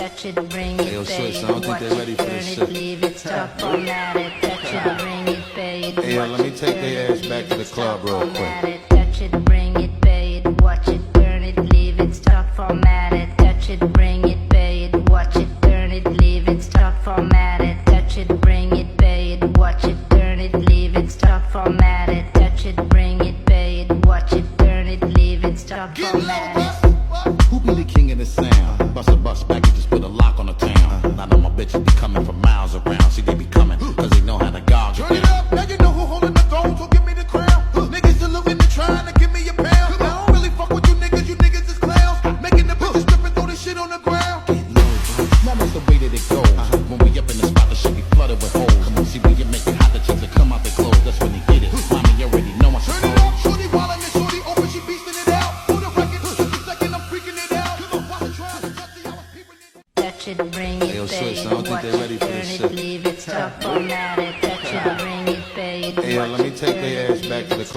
touch it, bring it, Hey, yo, pay Switch, it, I don't think watch they it, ready for turn this it, shit. leave it, stop, format it, touch it, bring it, pay it, Hey, yo, watch let me it, take turn their it, ass back leave to it, the stop, club real format quick. it, touch it, bring it, pay it, watch it, turn it, leave it, stop, format it, touch it, bring it, pay it, watch it, turn it, leave it, stop, format it, touch it, bring it, pay it, watch it, turn it, leave it, stop, format it, touch it, bring it, pay it, watch it, turn it, leave it, stop, format it. Who be the king of the sound? Bust a bus back and just put a lock on the town. Now my bitches be coming from miles around. See, they be coming, cause they know how to gouge it Turn it down. up, now you know who holding the throne, so give me the crown. Niggas saluting and trying to give me a pound. I don't really fuck with you niggas is clowns. Making the bitches strip and throw this shit on the ground. Now that's the way that it goes. When we up in the spot, the shit be flooded with holes. Come on, see, when you make it hot, the chicks that come out the clothes. That's when they get it. Mommy, you already know I Turn suppose. it up, shorty wildin' and shorty open, she beastin' it out. For the record, just a second, I'm freaking it out. While I'm trying to touch it, I was peeping it. Touch it, bring it, Hey, yo, pay Switch, I it, don't think watch they it, ready for turn this it, shit. leave it, stop, format it, touch it, bring it, pay it, Hey, yo, watch let me it, take turn their it, ass back leave to it, the club.